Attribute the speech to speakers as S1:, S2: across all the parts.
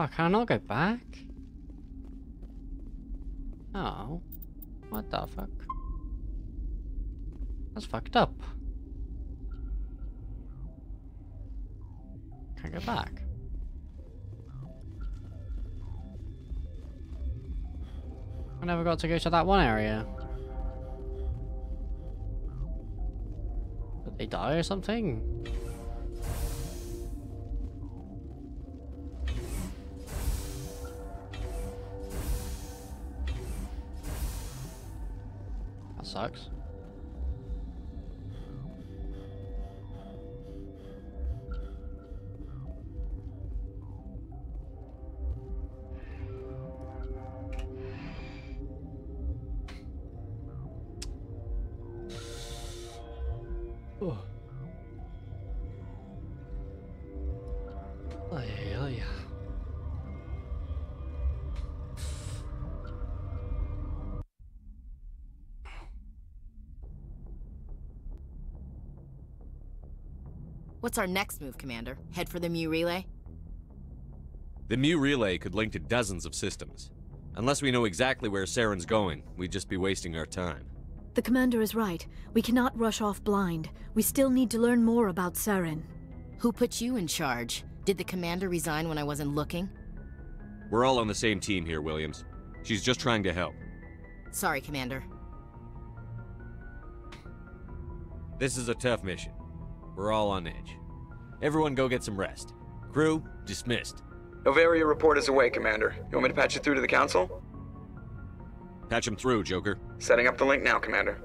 S1: Oh, can I not go back? Oh. What the fuck? That's fucked up. Can't go back. I never got to go to that one area. Did they die or something? That sucks. Oh. Ay, ay.
S2: What's our next move, Commander? Head for the Mu Relay?
S3: The Mu Relay could link to dozens of systems. Unless we know exactly where Saren's going, we'd just be wasting our time.
S4: The Commander is right. We cannot rush off blind. We still need to learn more about Saren.
S2: Who put you in charge? Did the Commander resign when I wasn't looking?
S3: We're all on the same team here, Williams. She's just trying to help.
S2: Sorry, Commander.
S3: This is a tough mission. We're all on edge. Everyone go get some rest. Crew, dismissed.
S5: Noveria report is away, Commander. You want me to patch you through to the Council?
S3: Patch him through, Joker.
S5: Setting up the link now, Commander.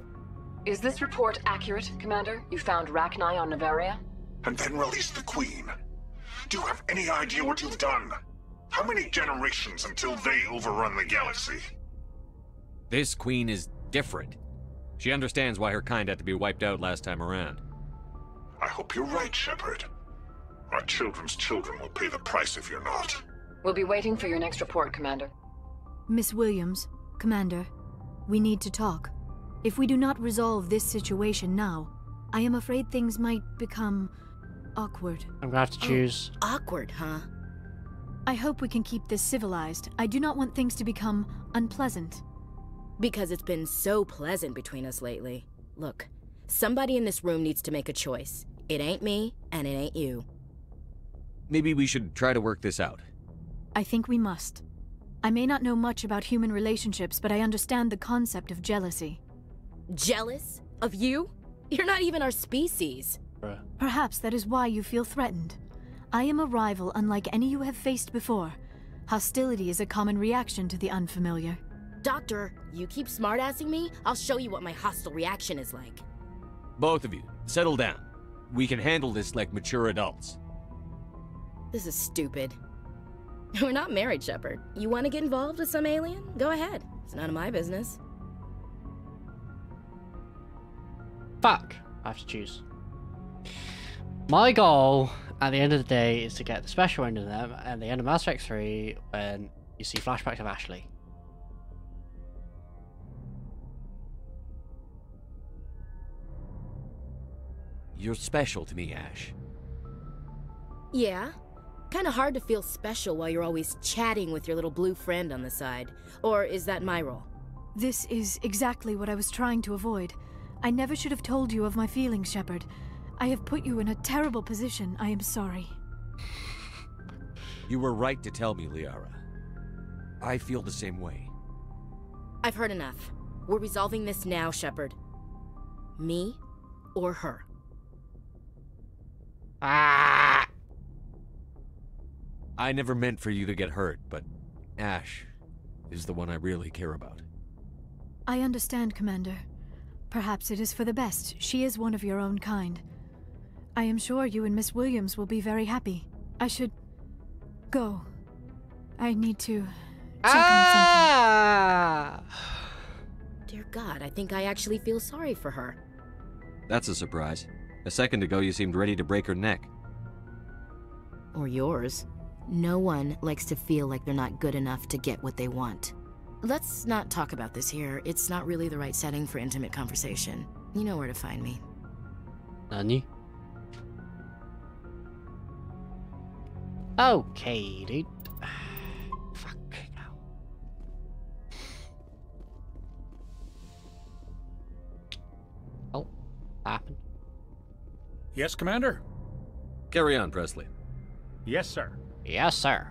S6: Is this report accurate, Commander? You found Rachni on Noveria?
S7: And then release the Queen. Do you have any idea what you've done? How many generations until they overrun the galaxy?
S3: This Queen is different. She understands why her kind had to be wiped out last time around.
S7: I hope you're right, Shepard. Our children's children will pay the price if you're not.
S6: We'll be waiting for your next report, Commander.
S4: Miss Williams, Commander, we need to talk. If we do not resolve this situation now, I am afraid things might become awkward.
S1: I'm gonna have to choose.
S2: Awkward, huh?
S4: I hope we can keep this civilized. I do not want things to become unpleasant.
S2: Because it's been so pleasant between us lately. Look, somebody in this room needs to make a choice. It ain't me, and it ain't you.
S3: Maybe we should try to work this out.
S4: I think we must. I may not know much about human relationships, but I understand the concept of jealousy.
S2: Jealous? Of you? You're not even our species.
S1: Bruh.
S4: Perhaps that is why you feel threatened. I am a rival unlike any you have faced before. Hostility is a common reaction to the unfamiliar.
S2: Doctor, you keep smartassing me, I'll show you what my hostile reaction is like.
S3: Both of you, settle down. We can handle this like mature adults.
S2: This is stupid. We're not married, Shepard. You want to get involved with some alien? Go ahead. It's none of my business.
S1: Fuck. I have to choose. My goal at the end of the day is to get the special end of them at the end of Mass Effect 3 when you see flashbacks of Ashley.
S3: You're special to me, Ash.
S2: Yeah? Kinda hard to feel special while you're always chatting with your little blue friend on the side. Or is that my role?
S4: This is exactly what I was trying to avoid. I never should have told you of my feelings, Shepard. I have put you in a terrible position. I am sorry.
S3: You were right to tell me, Liara. I feel the same way.
S2: I've heard enough. We're resolving this now, Shepard. Me or her.
S1: Ah!
S3: I never meant for you to get hurt, but Ash is the one I really care about.
S4: I understand, Commander. Perhaps it is for the best. She is one of your own kind. I am sure you and Miss Williams will be very happy. I should go. I need to check
S1: Ah!
S2: Dear God, I think I actually feel sorry for her.
S3: That's a surprise. A second ago, you seemed ready to break her neck.
S2: Or yours. No one likes to feel like they're not good enough to get what they want. Let's not talk about this here. It's not really the right setting for intimate conversation. You know where to find me.
S1: Nani? Okay, dude.
S8: Yes, Commander?
S3: Carry on, Presley.
S8: Yes, sir.
S1: Yes, sir.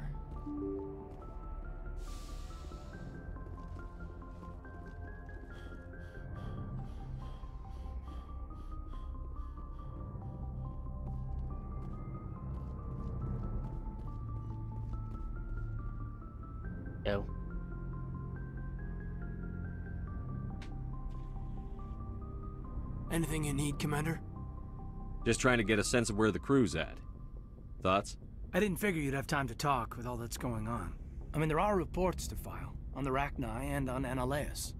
S1: Yo.
S9: Anything you need, Commander?
S3: Just trying to get a sense of where the crew's at. Thoughts?
S9: I didn't figure you'd have time to talk with all that's going on. I mean, there are reports to file, on the Rachni and on Annaleis.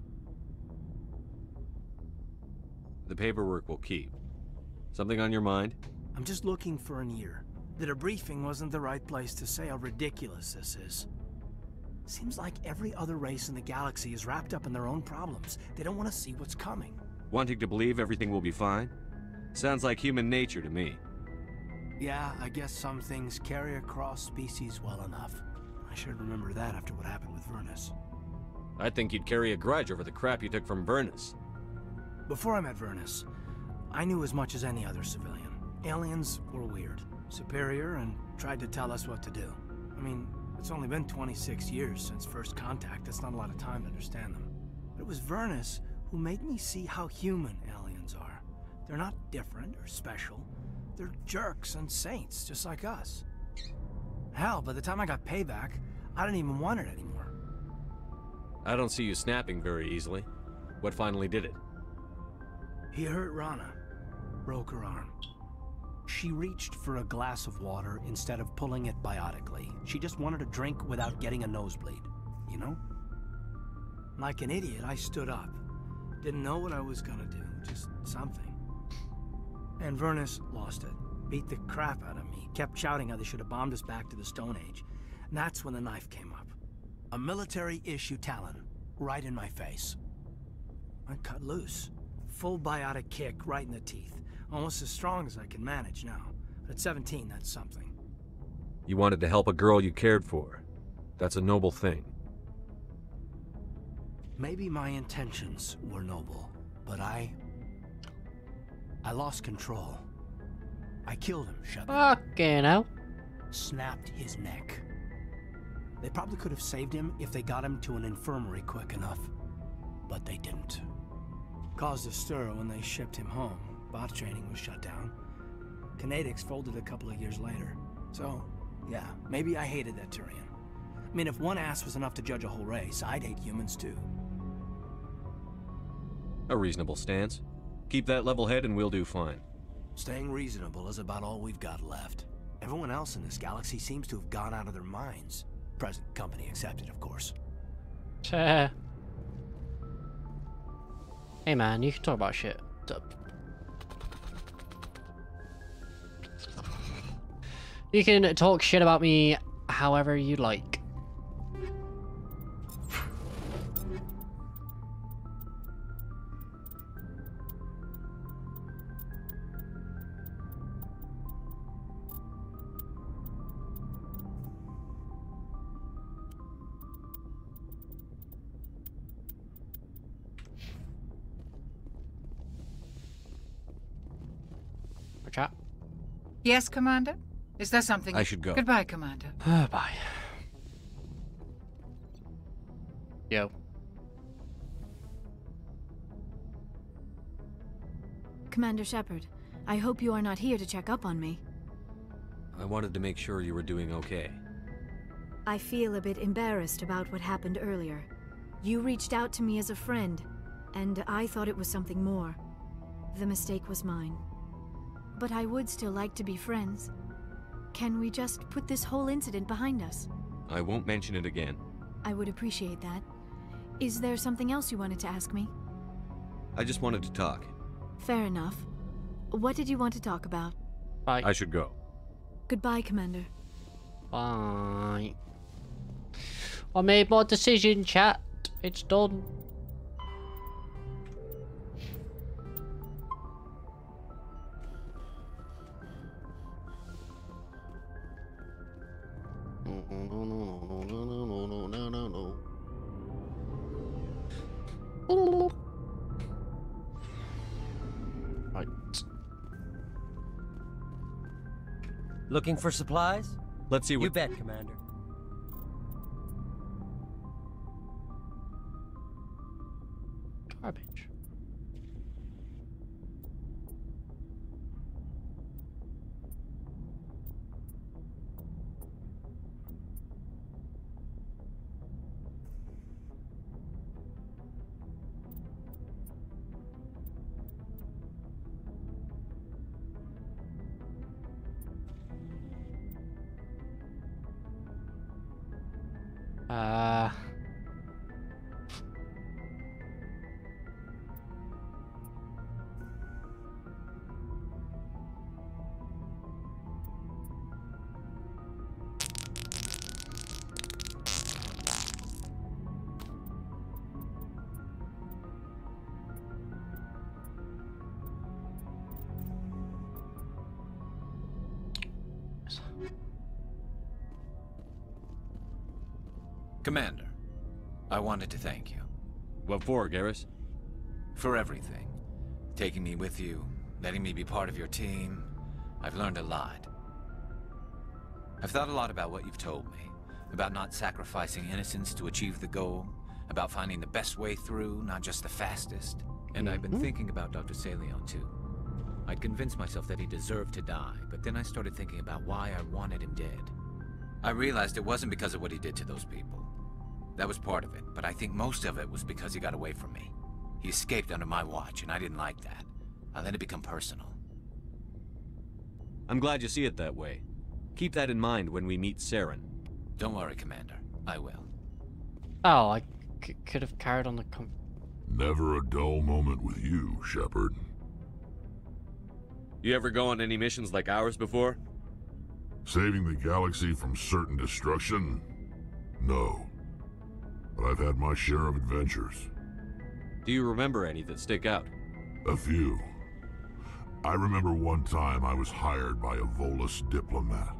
S3: The paperwork will keep. Something on your mind?
S9: I'm just looking for an ear. The debriefing wasn't the right place to say how ridiculous this is. Seems like every other race in the galaxy is wrapped up in their own problems. They don't want to see what's coming.
S3: Wanting to believe everything will be fine? Sounds like human nature to me.
S9: Yeah, I guess some things carry across species well enough. I should remember that after what happened with Vernus.
S3: I think you'd carry a grudge over the crap you took from Vernus.
S9: Before I met Vernus, I knew as much as any other civilian. Aliens were weird, superior, and tried to tell us what to do. I mean, it's only been 26 years since first contact. That's not a lot of time to understand them. But it was Vernus who made me see how human aliens are. They're not different or special. They're jerks and saints, just like us. Hell, by the time I got payback, I didn't even want it anymore.
S3: I don't see you snapping very easily. What finally did it?
S9: He hurt Rana. Broke her arm. She reached for a glass of water instead of pulling it biotically. She just wanted a drink without getting a nosebleed, you know? Like an idiot, I stood up. Didn't know what I was gonna do, just something. And Vernus lost it. Beat the crap out of me. Kept shouting how they should have bombed us back to the Stone Age. And that's when the knife came up. A military-issue Talon, right in my face. I cut loose. Full biotic kick right in the teeth. Almost as strong as I can manage now. But at 17, that's something.
S3: You wanted to help a girl you cared for. That's a noble thing.
S9: Maybe my intentions were noble, but I lost control. I killed him, Shepard.
S1: Fucking hell.
S9: Snapped his neck. They probably could have saved him if they got him to an infirmary quick enough. But they didn't. Caused a stir when they shipped him home. Bot training was shut down. Kinetics folded a couple of years later. So, yeah, maybe I hated that Turian. I mean, if one ass was enough to judge a whole race, I'd hate humans too.
S3: A reasonable stance. Keep that level head and we'll do fine.
S9: Staying reasonable is about all we've got left. Everyone else in this galaxy seems to have gone out of their minds. Present company accepted, of course.
S1: Hey man, you can talk about shit. You can talk shit about me however you like. Chat.
S10: Yes, Commander? Is there something?
S3: I should go.
S10: Goodbye, Commander.
S1: Bye. Yo.
S4: Commander Shepard, I hope you are not here to check up on me.
S3: I wanted to make sure you were doing okay.
S4: I feel a bit embarrassed about what happened earlier. You reached out to me as a friend, and I thought it was something more. The mistake was mine. But I would still like to be friends. Can we just put this whole incident behind us?
S3: I won't mention it again.
S4: I would appreciate that. Is there something else you wanted to ask me?
S3: I just wanted to talk.
S4: Fair enough. What did you want to talk about?
S1: Bye.
S3: I should go.
S4: Goodbye, Commander.
S1: Bye. I made my decision, chat. It's done. Right.
S8: Looking for supplies?
S3: Let's see what...
S8: You bet, Commander.
S1: Garbage. Uh...
S11: Commander, I wanted to thank you.
S3: What for, Garrus?
S11: For everything. Taking me with you, letting me be part of your team. I've learned a lot. I've thought a lot about what you've told me. About not sacrificing innocence to achieve the goal. About finding the best way through, not just the fastest. And I've been thinking about Dr. Saleon too. I'd convinced myself that he deserved to die, but then I started thinking about why I wanted him dead. I realized it wasn't because of what he did to those people. That was part of it, but I think most of it was because he got away from me. He escaped under my watch, and I didn't like that. I let it become personal.
S3: I'm glad you see it that way. Keep that in mind when we meet Saren.
S11: Don't worry, Commander. I will.
S1: Oh, I could have carried on the
S12: Never a dull moment with you, Shepard.
S3: You ever go on any missions like ours before?
S12: Saving the galaxy from certain destruction? No. But I've had my share of adventures.
S3: Do you remember any that stick out?
S12: A few. I remember one time I was hired by a Volus diplomat.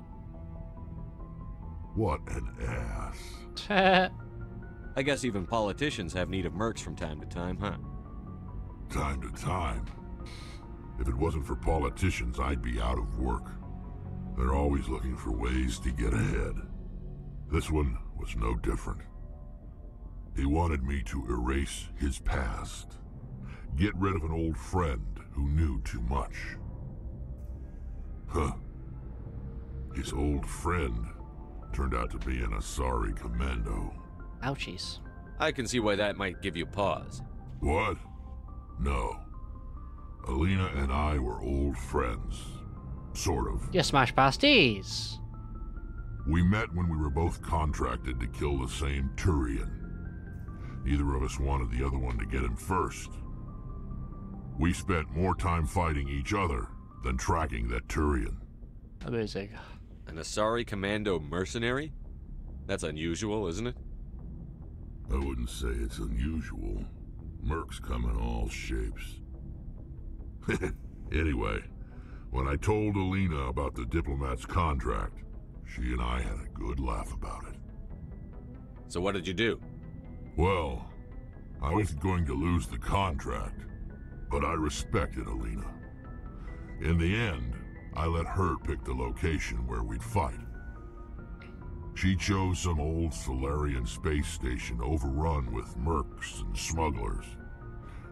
S12: What an ass.
S3: I guess even politicians have need of mercs from time to time, huh?
S12: Time to time. If it wasn't for politicians, I'd be out of work. They're always looking for ways to get ahead. This one was no different. He wanted me to erase his past. Get rid of an old friend who knew too much. Huh. His old friend turned out to be an Asari commando.
S1: Ouchies.
S3: I can see why that might give you pause.
S12: What? No. Alina and I were old friends. Sort of.
S1: You smash pasties.
S12: We met when we were both contracted to kill the same Turian. Neither of us wanted the other one to get him first. We spent more time fighting each other than tracking that Turian.
S1: Amazing.
S3: An Asari commando mercenary? That's unusual, isn't it?
S12: I wouldn't say it's unusual. Mercs come in all shapes. Anyway, when I told Alina about the diplomat's contract, she and I had a good laugh about it.
S3: So what did you do?
S12: Well, I wasn't going to lose the contract, but I respected Alina. In the end, I let her pick the location where we'd fight. She chose some old Solarian space station overrun with mercs and smugglers.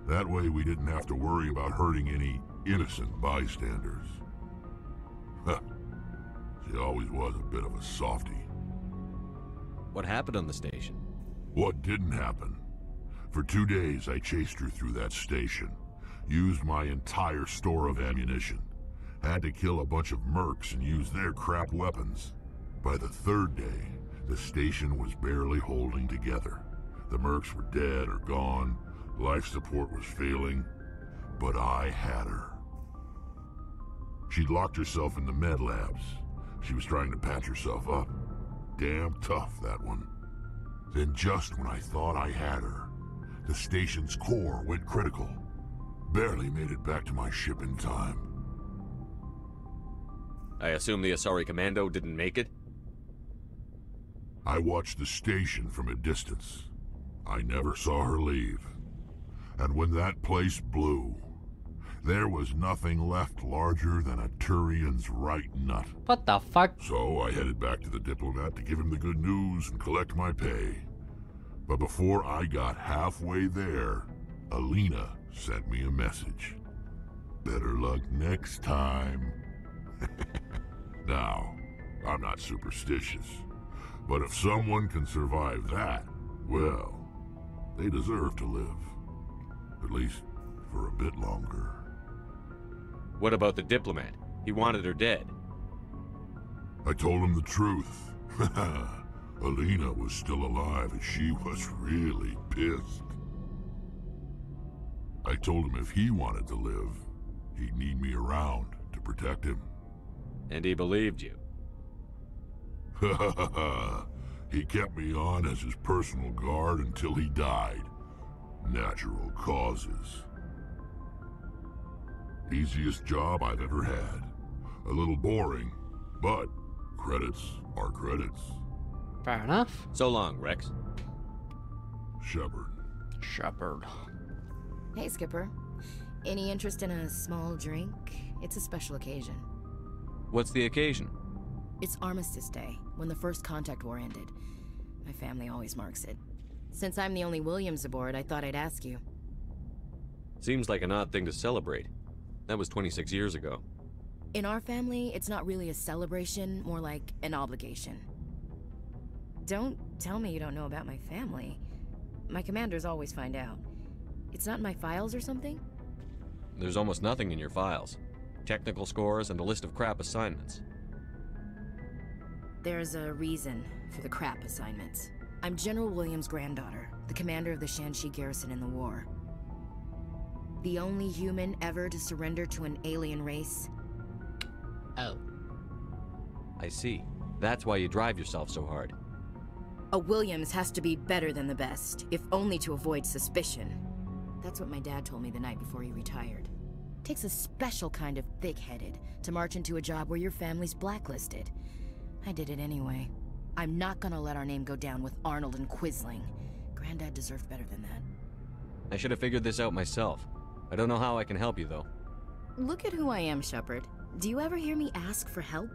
S12: That way we didn't have to worry about hurting any innocent bystanders. Huh. She always was a bit of a softie.
S3: What happened on the station?
S12: What didn't happen? For 2 days I chased her through that station. Used my entire store of ammunition. Had to kill a bunch of mercs and use their crap weapons. By the 3rd day, the station was barely holding together. The mercs were dead or gone. Life support was failing. But I had her. She'd locked herself in the med labs. She was trying to patch herself up. Damn tough, that one. Then just when I thought I had her, the station's core went critical. Barely made it back to my ship in time.
S3: I assume the Asari commando didn't make it?
S12: I watched the station from a distance. I never saw her leave. And when that place blew, There was nothing left larger than a Turian's right nut.
S1: What the fuck?
S12: So I headed back to the diplomat to give him the good news and collect my pay. But before I got halfway there, Alina sent me a message. Better luck next time. Now, I'm not superstitious, but if someone can survive that, well, they deserve to live. At least for a bit longer.
S3: What about the diplomat? He wanted her dead.
S12: I told him the truth. Alina was still alive and she was really pissed. I told him if he wanted to live, he'd need me around to protect him.
S3: And he believed you.
S12: He kept me on as his personal guard until he died. Natural causes. Easiest job I've ever had. A little boring, but credits are credits.
S1: Fair enough.
S3: So long, Rex.
S1: Shepard.
S2: Hey, Skipper. Any interest in a small drink? It's a special occasion.
S3: What's the occasion?
S2: It's Armistice Day, when the First Contact War ended. My family always marks it. Since I'm the only Williams aboard, I thought I'd ask you.
S3: Seems like an odd thing to celebrate. That was 26 years ago.
S2: In our family, it's not really a celebration, more like an obligation. Don't tell me you don't know about my family. My commanders always find out. It's not in my files or something?
S3: There's almost nothing in your files. Technical scores and a list of crap assignments.
S2: There's a reason for the crap assignments. I'm General Williams' granddaughter, the commander of the Shanxi garrison in the war. The only human ever to surrender to an alien race.
S1: Oh.
S3: I see. That's why you drive yourself so hard.
S2: A Williams has to be better than the best, if only to avoid suspicion. That's what my dad told me the night before he retired. Takes a special kind of thick-headed to march into a job where your family's blacklisted. I did it anyway. I'm not gonna let our name go down with Arnold and Quisling. Granddad deserved better than that.
S3: I should have figured this out myself. I don't know how I can help you, though.
S2: Look at who I am, Shepard. Do you ever hear me ask for help?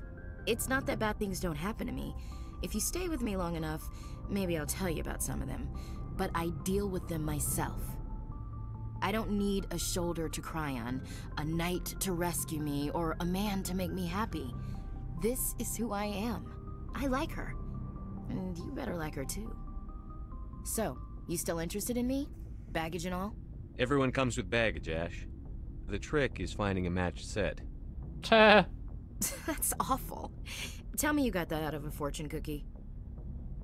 S2: It's not that bad things don't happen to me. If you stay with me long enough, maybe I'll tell you about some of them. But I deal with them myself. I don't need a shoulder to cry on, a knight to rescue me, or a man to make me happy. This is who I am. I like her. And you better like her too. So, you still interested in me? Baggage and all?
S3: Everyone comes with baggage, Ash. The trick is finding a matched set.
S2: That's awful. Tell me you got that out of a fortune cookie.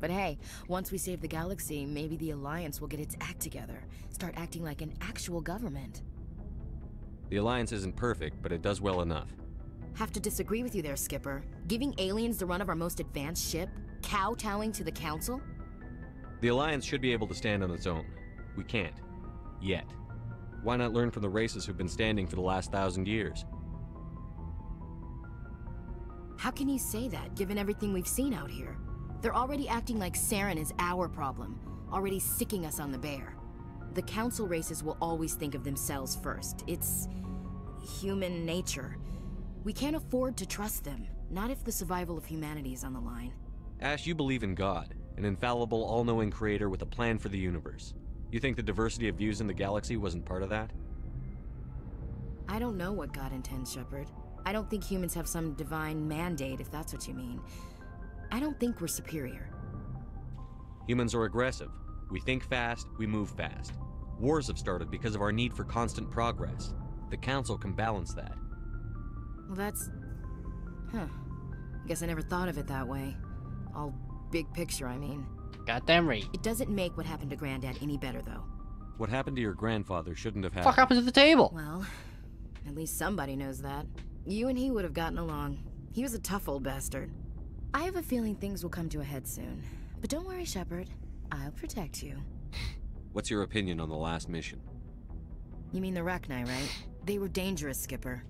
S2: But hey, once we save the galaxy, maybe the Alliance will get its act together. Start acting like an actual government.
S3: The Alliance isn't perfect, but it does well enough.
S2: Have to disagree with you there, Skipper. Giving aliens the run of our most advanced ship? Kowtowing to the Council?
S3: The Alliance should be able to stand on its own. We can't. Yet. Why not learn from the races who've been standing for the last 1,000 years?
S2: How can you say that, given everything we've seen out here? They're already acting like Saren is our problem, already sicking us on the bear. The Council races will always think of themselves first. It's human nature. We can't afford to trust them, not if the survival of humanity is on the line.
S3: Ash, you believe in God, an infallible, all-knowing creator with a plan for the universe. You think the diversity of views in the galaxy wasn't part of that?
S2: I don't know what God intends, Shepard. I don't think humans have some divine mandate, if that's what you mean. I don't think we're superior.
S3: Humans are aggressive. We think fast, we move fast. Wars have started because of our need for constant progress. The Council can balance that.
S2: Well, that's... Huh. Guess I never thought of it that way. All big picture, I mean.
S1: Goddamn right.
S2: It doesn't make what happened to Granddad any better, though.
S3: What happened to your grandfather shouldn't have happened.
S1: What happened to the table?
S2: Well, at least somebody knows that. You and he would have gotten along. He was a tough old bastard. I have a feeling things will come to a head soon. But don't worry, Shepard. I'll protect you.
S3: What's your opinion on the last mission?
S2: You mean the Rachni, right? They were dangerous, Skipper.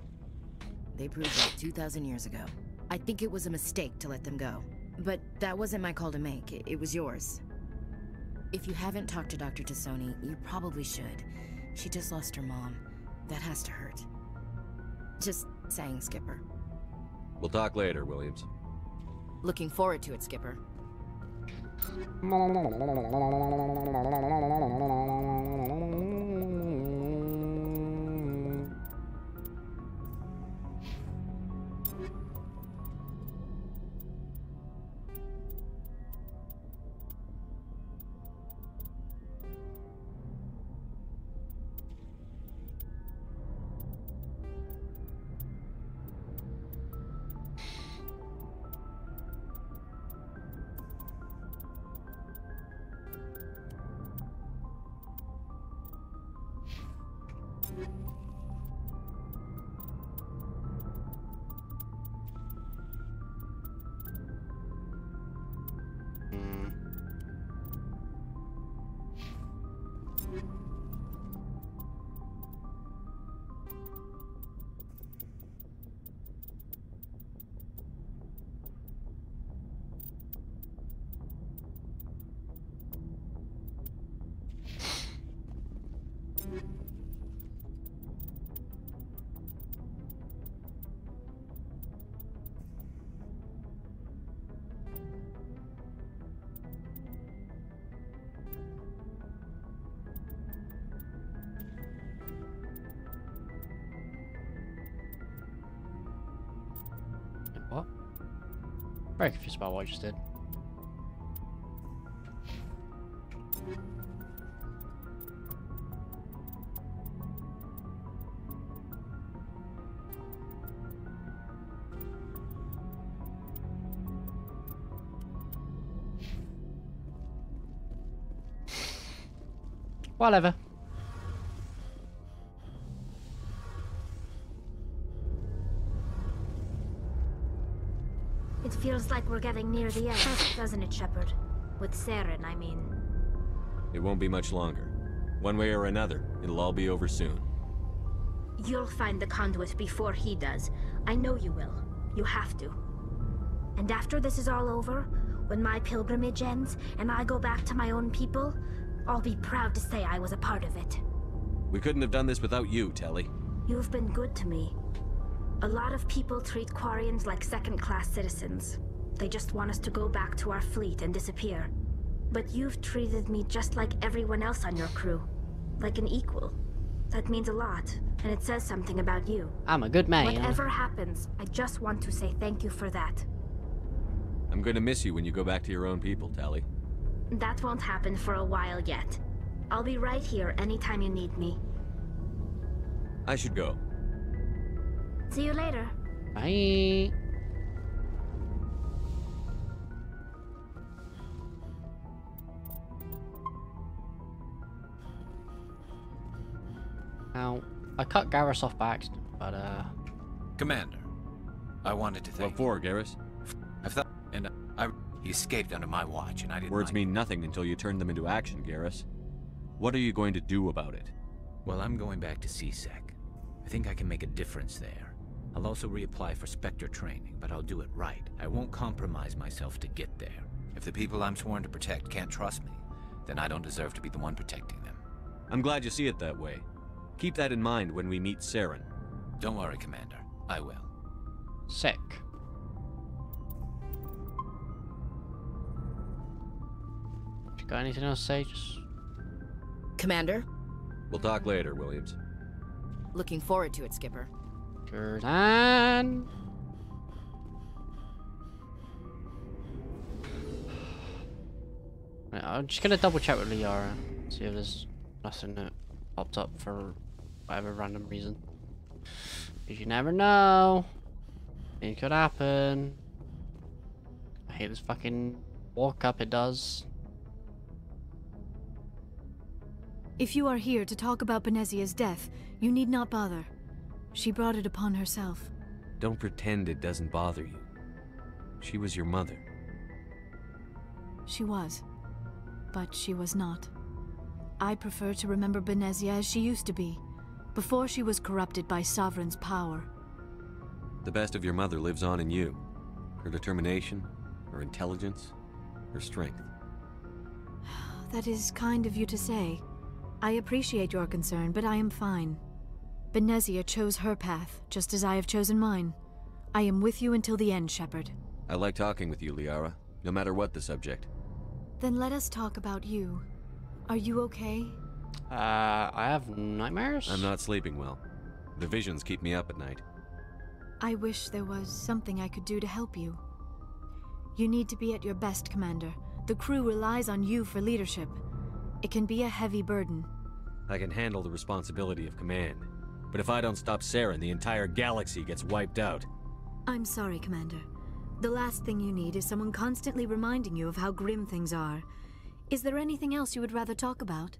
S2: They proved that 2,000 years ago. I think it was a mistake to let them go. But that wasn't my call to make. It was yours. If you haven't talked to Dr. Tassoni, you probably should. She just lost her mom. That has to hurt. Just saying, Skipper.
S3: We'll talk later, Williams.
S2: Looking forward to it, Skipper.
S1: What? Very confused about what I just did. Whatever.
S8: It feels like we're getting near the end, doesn't it, Shepard? With Saren, I mean.
S3: It won't be much longer. One way or another, it'll all be over soon.
S8: You'll find the conduit before he does. I know you will. You have to. And after this is all over, when my pilgrimage ends, and I go back to my own people, I'll be proud to say I was a part of it.
S3: We couldn't have done this without you, Telly.
S8: You've been good to me. A lot of people treat Quarians like second-class citizens. They just want us to go back to our fleet and disappear. But you've treated me just like everyone else on your crew. Like an equal. That means a lot, and it says something about you.
S1: I'm a good man.
S8: Whatever happens, I just want to say thank you for that.
S3: I'm gonna miss you when you go back to your own people, Telly.
S8: That won't happen for a while yet. I'll be right here anytime you need me.
S3: I should go.
S8: See you later.
S1: Bye. Now, I cut Garrus off by accident, but
S11: Commander, I wanted to thank
S3: What for, Garrus?
S11: I thought, and he escaped under my watch, and I didn't.
S3: Words mean nothing until you turn them into action, Garrus. What are you going to do about it?
S11: Well, I'm going back to CSEC. I think I can make a difference there. I'll also reapply for Spectre training, but I'll do it right. I won't compromise myself to get there. If the people I'm sworn to protect can't trust me, then I don't deserve to be the one protecting them.
S3: I'm glad you see it that way. Keep that in mind when we meet Saren.
S11: Don't worry, Commander. I will.
S1: sick. You got anything else to say? Just...
S2: Commander?
S3: We'll talk later, Williams.
S2: Looking forward to it, Skipper.
S1: Jordan. I'm just gonna double check with Liara, see if there's nothing that popped up for whatever random reason. Because you never know. It could happen. I hate this fucking walk-up it does.
S4: If you are here to talk about Benezia's death, you need not bother. She brought it upon herself.
S3: Don't pretend it doesn't bother you. She was your mother.
S4: She was. But she was not. I prefer to remember Benezia as she used to be, before she was corrupted by Sovereign's power.
S3: The best of your mother lives on in you. Her determination, her intelligence, her strength.
S4: That is kind of you to say. I appreciate your concern, but I am fine. Benezia chose her path, just as I have chosen mine. I am with you until the end, Shepard.
S3: I like talking with you, Liara, no matter what the subject.
S4: Then let us talk about you. Are you okay?
S1: I have nightmares?
S3: I'm not sleeping well. The visions keep me up at night.
S4: I wish there was something I could do to help you. You need to be at your best, Commander. The crew relies on you for leadership. It can be a heavy burden.
S3: I can handle the responsibility of command. But if I don't stop Saren, the entire galaxy gets wiped out.
S4: I'm sorry, Commander. The last thing you need is someone constantly reminding you of how grim things are. Is there anything else you would rather talk about?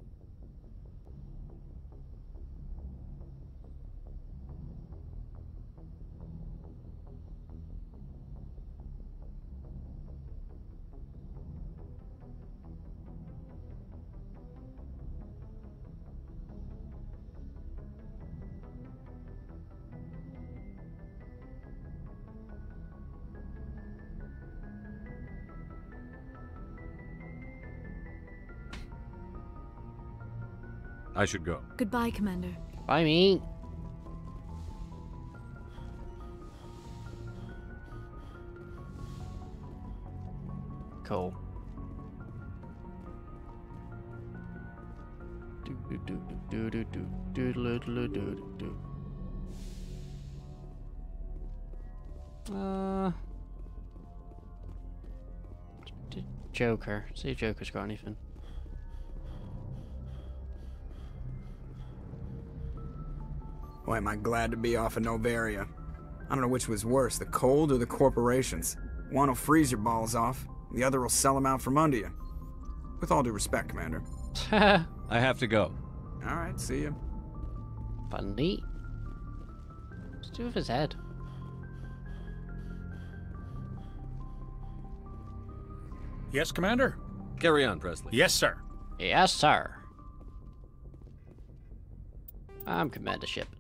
S3: I should go.
S4: Goodbye, Commander.
S1: Bye, me. Cool. Joker. See if Joker's got anything.
S5: Boy, am I glad to be off of Noveria. I don't know which was worse, the cold or the corporations. One will freeze your balls off, the other will sell them out from under you. With all due respect, Commander.
S3: I have to go.
S5: Alright, see you.
S1: Funny. What's to do with his head?
S13: Yes, Commander?
S3: Carry on, Presley.
S13: Yes, sir.
S1: Yes, sir. I'm Commander Shepard.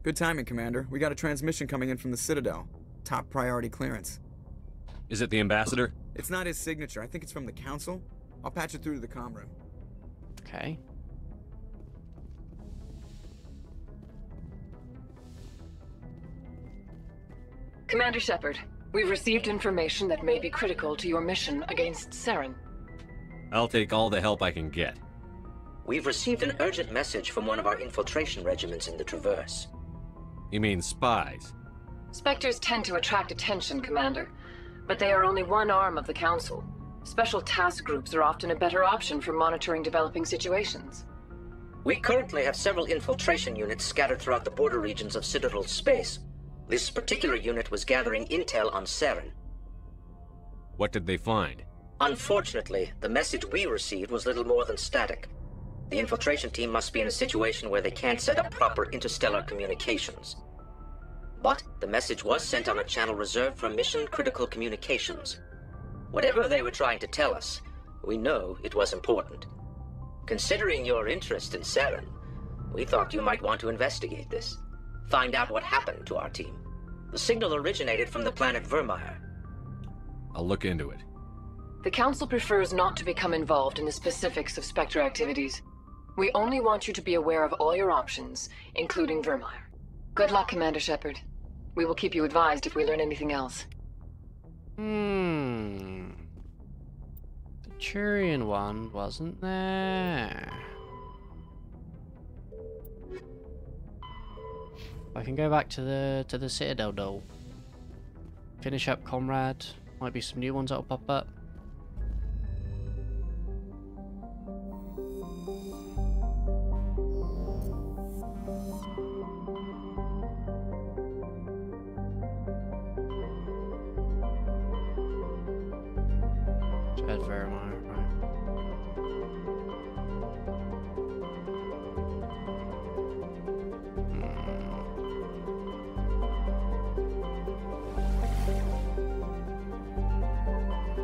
S5: Good timing, Commander. We got a transmission coming in from the Citadel. Top priority clearance.
S3: Is it the Ambassador?
S5: It's not his signature. I think it's from the Council. I'll patch it through to the comm room.
S1: Okay.
S6: Commander Shepard, we've received information that may be critical to your mission against Saren.
S3: I'll take all the help I can get.
S14: We've received an urgent message from one of our infiltration regiments in the Traverse.
S3: You mean spies?
S6: Spectres tend to attract attention, Commander, but they are only one arm of the Council. Special task groups are often a better option for monitoring developing situations.
S14: We currently have several infiltration units scattered throughout the border regions of Citadel space. This particular unit was gathering intel on Saren.
S3: What did they find?
S14: Unfortunately, the message we received was little more than static. The infiltration team must be in a situation where they can't set up proper interstellar communications. But the message was sent on a channel reserved for mission-critical communications. Whatever they were trying to tell us, we know it was important. Considering your interest in Saren, we thought you might want to investigate this. Find out what happened to our team. The signal originated from the planet Vermeer.
S3: I'll look into it.
S6: The Council prefers not to become involved in the specifics of Spectre activities. We only want you to be aware of all your options, including Vermeer. Good luck, Commander Shepard. We will keep you advised if we learn anything else.
S1: The Turian one wasn't there. I can go back to the Citadel though. Finish up Comrade. Might be some new ones that'll pop up. Ed Vermeer, right.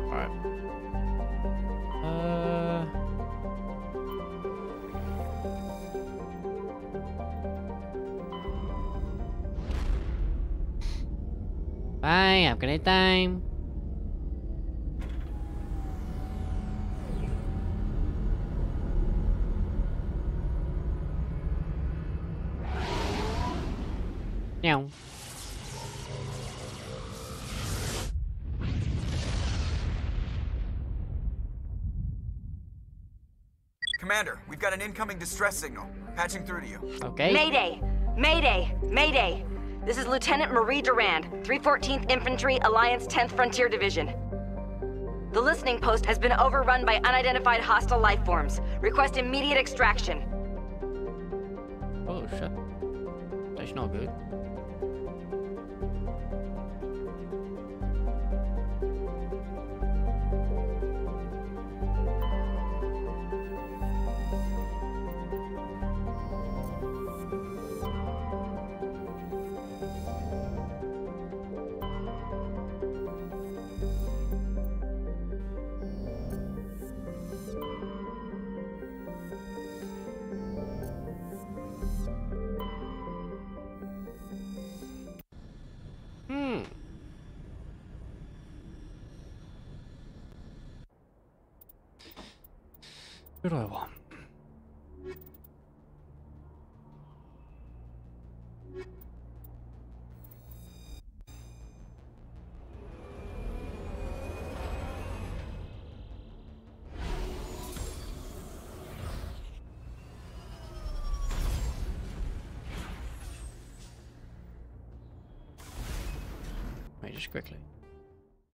S1: Alright. Bye, have a good time. Meow.
S5: Commander, we've got an incoming distress signal. Patching through to you.
S1: Okay.
S15: Mayday! Mayday! Mayday! This is Lieutenant Marie Durand, 314th Infantry, Alliance 10th Frontier Division. The listening post has been overrun by unidentified hostile life forms. Request immediate extraction.
S1: Oh shit. That's not good. Who do I want? Wait, just quickly.